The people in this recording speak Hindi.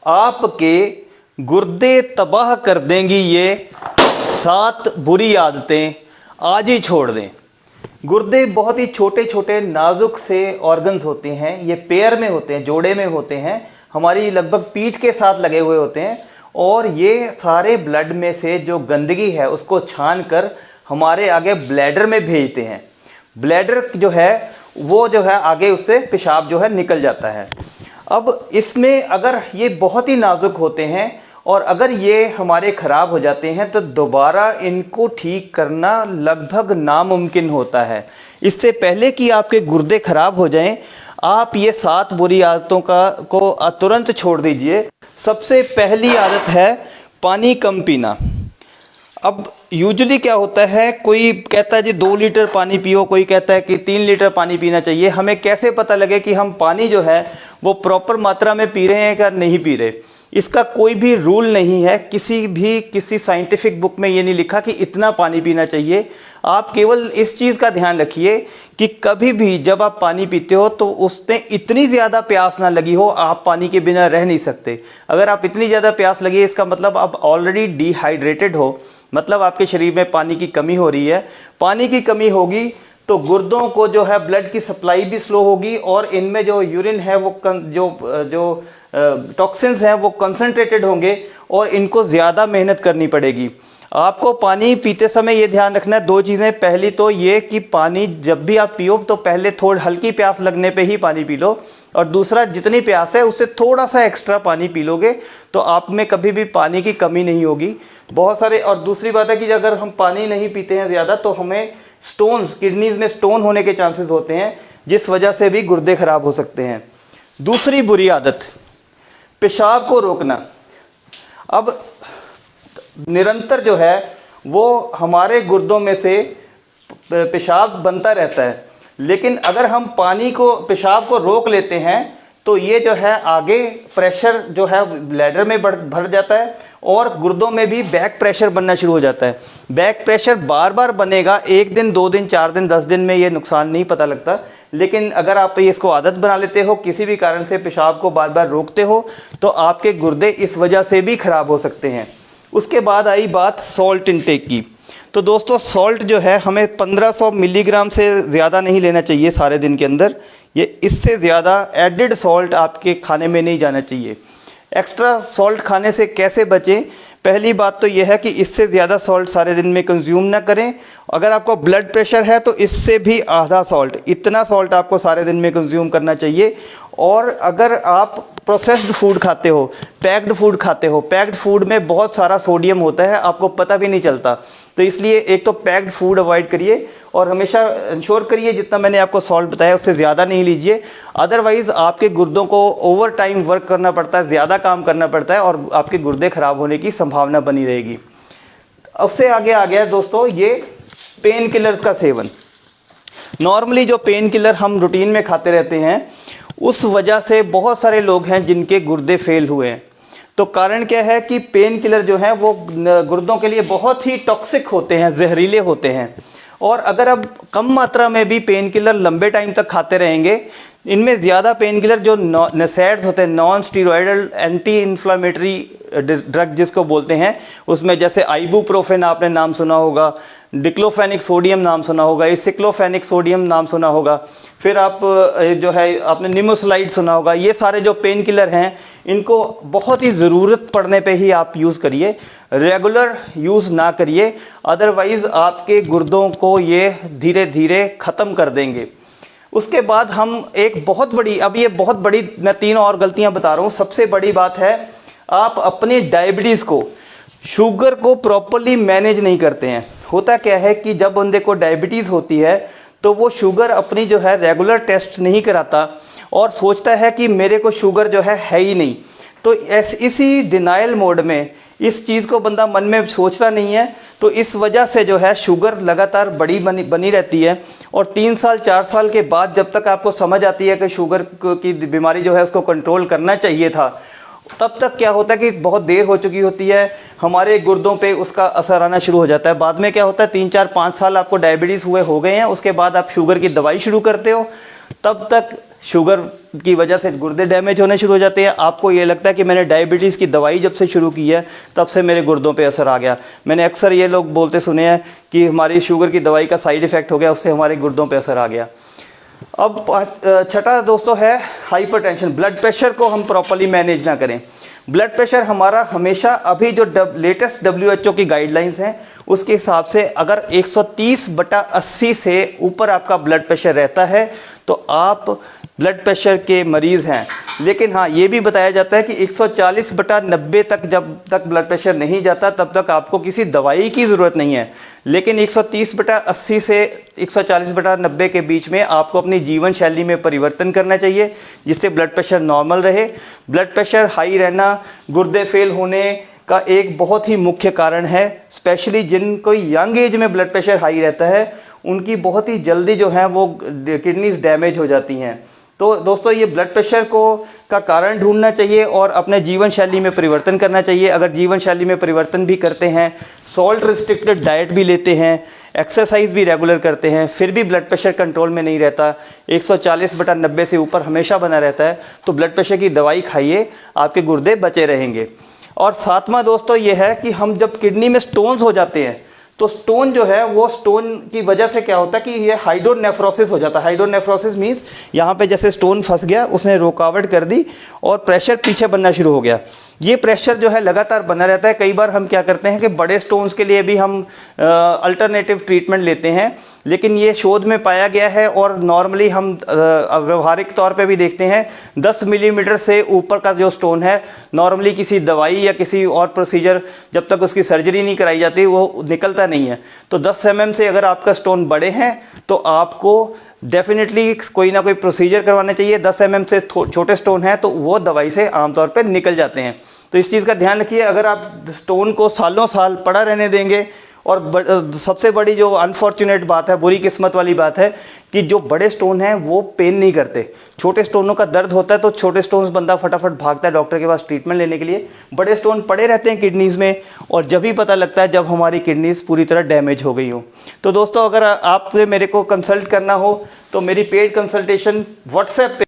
आपके गुर्दे तबाह कर देंगी ये 7 बुरी आदतें, आज ही छोड़ दें। गुर्दे बहुत ही छोटे छोटे नाजुक से ऑर्गन्स होते हैं, ये पेयर में होते हैं, जोड़े में होते हैं, हमारी लगभग पीठ के साथ लगे हुए होते हैं और ये सारे ब्लड में से जो गंदगी है उसको छान कर हमारे आगे ब्लैडर में भेजते हैं। ब्लैडर जो है वो जो है आगे उससे पेशाब जो है निकल जाता है। अब इसमें अगर ये बहुत ही नाजुक होते हैं और अगर ये हमारे ख़राब हो जाते हैं तो दोबारा इनको ठीक करना लगभग नामुमकिन होता है। इससे पहले कि आपके गुर्दे ख़राब हो जाएं, आप ये 7 बुरी आदतों को तुरंत छोड़ दीजिए। सबसे पहली आदत है पानी कम पीना। अब यूजुअली क्या होता है, कोई कहता है जी 2 लीटर पानी पियो, कोई कहता है कि 3 लीटर पानी पीना चाहिए। हमें कैसे पता लगे कि हम पानी जो है वो प्रॉपर मात्रा में पी रहे हैं या नहीं पी रहे? इसका कोई भी रूल नहीं है, किसी साइंटिफिक बुक में ये नहीं लिखा कि इतना पानी पीना चाहिए। आप केवल इस चीज़ का ध्यान रखिए कि कभी भी जब आप पानी पीते हो तो उसमें इतनी ज़्यादा प्यास ना लगी हो, आप पानी के बिना रह नहीं सकते। अगर आप इतनी ज़्यादा प्यास लगी है इसका मतलब आप ऑलरेडी डिहाइड्रेटेड हो, मतलब आपके शरीर में पानी की कमी हो रही है। पानी की कमी होगी तो गुर्दों को जो है ब्लड की सप्लाई भी स्लो होगी और इनमें जो यूरिन है वो जो टॉक्सिन्स हैं वो कंसंट्रेटेड होंगे और इनको ज़्यादा मेहनत करनी पड़ेगी। आपको पानी पीते समय ये ध्यान रखना है 2 चीज़ें। पहली तो ये कि पानी जब भी आप पियो तो पहले थोड़ी हल्की प्यास लगने पे ही पानी पी लो, और दूसरा जितनी प्यास है उससे थोड़ा सा एक्स्ट्रा पानी पी लोगे तो आप में कभी भी पानी की कमी नहीं होगी। बहुत सारे, और दूसरी बात है कि अगर हम पानी नहीं पीते हैं ज़्यादा तो हमें स्टोन्स, किडनीज में स्टोन होने के चांसेस होते हैं, जिस वजह से भी गुर्दे खराब हो सकते हैं। दूसरी बुरी आदत, पेशाब को रोकना। अब निरंतर जो है वो हमारे गुर्दों में से पेशाब बनता रहता है, लेकिन अगर हम पेशाब को रोक लेते हैं तो ये जो है आगे प्रेशर जो है ब्लैडर में भर जाता है और गुर्दों में भी बैक प्रेशर बनना शुरू हो जाता है। बैक प्रेशर बार बार बनेगा, 1 दिन 2 दिन 4 दिन 10 दिन में ये नुकसान नहीं पता लगता, लेकिन अगर आप इसको आदत बना लेते हो, किसी भी कारण से पेशाब को बार बार रोकते हो तो आपके गुर्दे इस वजह से भी खराब हो सकते हैं। उसके बाद आई बात सॉल्ट इंटेक की। तो दोस्तों सॉल्ट जो है हमें 1500 मिलीग्राम से ज़्यादा नहीं लेना चाहिए सारे दिन के अंदर। ये इससे ज़्यादा एडिड सॉल्ट आपके खाने में नहीं जाना चाहिए। एक्स्ट्रा सॉल्ट खाने से कैसे बचें? पहली बात तो यह है कि इससे ज़्यादा सॉल्ट सारे दिन में कंज्यूम ना करें। अगर आपको ब्लड प्रेशर है तो इससे भी आधा सॉल्ट, इतना सॉल्ट आपको सारे दिन में कंज्यूम करना चाहिए। और अगर आप प्रोसेस्ड फूड खाते हो, पैक्ड फूड खाते हो, पैक्ड फूड में बहुत सारा सोडियम होता है, आपको पता भी नहीं चलता। तो इसलिए एक तो पैक्ड फूड अवॉइड करिए और हमेशा इंश्योर करिए जितना मैंने आपको सॉल्ट बताया उससे ज़्यादा नहीं लीजिए। अदरवाइज़ आपके गुर्दों को ओवर टाइम वर्क करना पड़ता है, ज़्यादा काम करना पड़ता है और आपके गुर्दे खराब होने की संभावना बनी रहेगी। उससे आगे आ गया दोस्तों ये पेन किलर्स का सेवन। नॉर्मली जो पेन किलर हम रूटीन में खाते रहते हैं उस वजह से बहुत सारे लोग हैं जिनके गुर्दे फेल हुए हैं। तो कारण क्या है कि पेन किलर जो हैं वो गुर्दों के लिए बहुत ही टॉक्सिक होते हैं, जहरीले होते हैं। और अगर आप कम मात्रा में भी पेन किलर लंबे टाइम तक खाते रहेंगे, इनमें ज़्यादा पेन किलर जो नसेड्स होते हैं, non steroidal anti inflammatory drug जिसको बोलते हैं, उसमें जैसे आइबुप्रोफेन आपने नाम सुना होगा, डिक्लोफेनिक सोडियम नाम सुना होगा, सिक्लोफेनिक सोडियम नाम सुना होगा, फिर आप जो है आपने निमोसलाइड सुना होगा। ये सारे जो पेन किलर हैं इनको बहुत ही ज़रूरत पड़ने पे ही आप यूज़ करिए, रेगुलर यूज़ ना करिए, अदरवाइज़ आपके गुर्दों को ये धीरे धीरे ख़त्म कर देंगे। उसके बाद हम एक बहुत बड़ी, अब ये बहुत बड़ी, मैं 3 और गलतियां बता रहा हूँ। सबसे बड़ी बात है आप अपनी डायबिटीज़ को, शुगर को प्रॉपरली मैनेज नहीं करते हैं। होता क्या है कि जब बंदे को डायबिटीज़ होती है तो वो शुगर अपनी जो है रेगुलर टेस्ट नहीं कराता और सोचता है कि मेरे को शुगर जो है ही नहीं। तो इसी डिनाइल मोड में इस चीज़ को बंदा मन में सोचता नहीं है, तो इस वजह से जो है शुगर लगातार बनी रहती है। और 3 साल 4 साल के बाद जब तक आपको समझ आती है कि शुगर की बीमारी जो है उसको कंट्रोल करना चाहिए था, तब तक क्या होता है कि बहुत देर हो चुकी होती है, हमारे गुर्दों पे उसका असर आना शुरू हो जाता है। बाद में क्या होता है 3 4 5 साल आपको डायबिटीज़ हो गए हैं, उसके बाद आप शुगर की दवाई शुरू करते हो, तब तक शुगर की वजह से गुर्दे डैमेज होने शुरू हो जाते हैं। आपको ये लगता है कि मैंने डायबिटीज़ की दवाई जब से शुरू की है तब से मेरे गुर्दों पे असर आ गया। मैंने अक्सर ये लोग बोलते सुने हैं कि हमारी शुगर की दवाई का साइड इफ़ेक्ट हो गया, उससे हमारे गुर्दों पे असर आ गया। अब छठा दोस्तों है हाइपरटेंशन। ब्लड प्रेशर को हम प्रॉपर्ली मैनेज ना करें। ब्लड प्रेशर हमारा हमेशा, अभी जो लेटेस्ट WHO की गाइडलाइंस हैं उसके हिसाब से अगर 130/80 से ऊपर आपका ब्लड प्रेशर रहता है तो आप ब्लड प्रेशर के मरीज़ हैं। लेकिन हाँ, ये भी बताया जाता है कि 140/90 तक जब तक ब्लड प्रेशर नहीं जाता तब तक आपको किसी दवाई की ज़रूरत नहीं है। लेकिन 130/80 से 140/90 के बीच में आपको अपनी जीवन शैली में परिवर्तन करना चाहिए, जिससे ब्लड प्रेशर नॉर्मल रहे। ब्लड प्रेशर हाई रहना गुर्दे फेल होने का एक बहुत ही मुख्य कारण है। स्पेशली जिनको यंग एज में ब्लड प्रेशर हाई रहता है उनकी बहुत ही जल्दी जो है वो किडनीज डैमेज हो जाती हैं। तो दोस्तों, ये ब्लड प्रेशर का कारण ढूंढना चाहिए और अपने जीवन शैली में परिवर्तन करना चाहिए। अगर जीवन शैली में परिवर्तन भी करते हैं, सॉल्ट रिस्ट्रिक्टेड डाइट भी लेते हैं, एक्सरसाइज भी रेगुलर करते हैं, फिर भी ब्लड प्रेशर कंट्रोल में नहीं रहता, 140/90 से ऊपर हमेशा बना रहता है, तो ब्लड प्रेशर की दवाई खाइए, आपके गुर्दे बचे रहेंगे। और सातवां दोस्तों ये है कि हम जब किडनी में स्टोन्स हो जाते हैं तो स्टोन जो है वो स्टोन की वजह से क्या होता है कि ये हाइड्रोनेफ्रोसिस हो जाता है। हाइड्रोनेफ्रोसिस मीन्स यहाँ पे जैसे स्टोन फंस गया, उसने रुकावट कर दी और प्रेशर पीछे बनना शुरू हो गया। ये प्रेशर जो है लगातार बना रहता है। कई बार हम क्या करते हैं कि बड़े स्टोन्स के लिए भी हम अल्टरनेटिव ट्रीटमेंट लेते हैं, लेकिन ये शोध में पाया गया है और नॉर्मली हम व्यवहारिक तौर पे भी देखते हैं 10 मिलीमीटर से ऊपर का जो स्टोन है, नॉर्मली किसी दवाई या किसी और प्रोसीजर जब तक उसकी सर्जरी नहीं कराई जाती वो निकलता नहीं है। तो 10 mm से अगर आपका स्टोन बड़े हैं तो आपको डेफिनेटली कोई ना कोई प्रोसीजर करवाना चाहिए। 10 mm से छोटे स्टोन हैं तो वो दवाई से आमतौर पर निकल जाते हैं। तो इस चीज़ का ध्यान रखिए। अगर आप स्टोन को सालों साल पड़ा रहने देंगे, और सबसे बड़ी जो अनफॉर्चुनेट बात है, बुरी किस्मत वाली बात है कि जो बड़े स्टोन हैं वो पेन नहीं करते। छोटे स्टोनों का दर्द होता है तो छोटे स्टोन्स बंदा फटाफट भागता है डॉक्टर के पास ट्रीटमेंट लेने के लिए। बड़े स्टोन पड़े रहते हैं किडनीज़ में और जब ही पता लगता है जब हमारी किडनीज़ पूरी तरह डैमेज हो गई हो। तो दोस्तों, अगर आपने मेरे को कंसल्ट करना हो तो मेरी पेड कंसल्टेशन व्हाट्सएप पे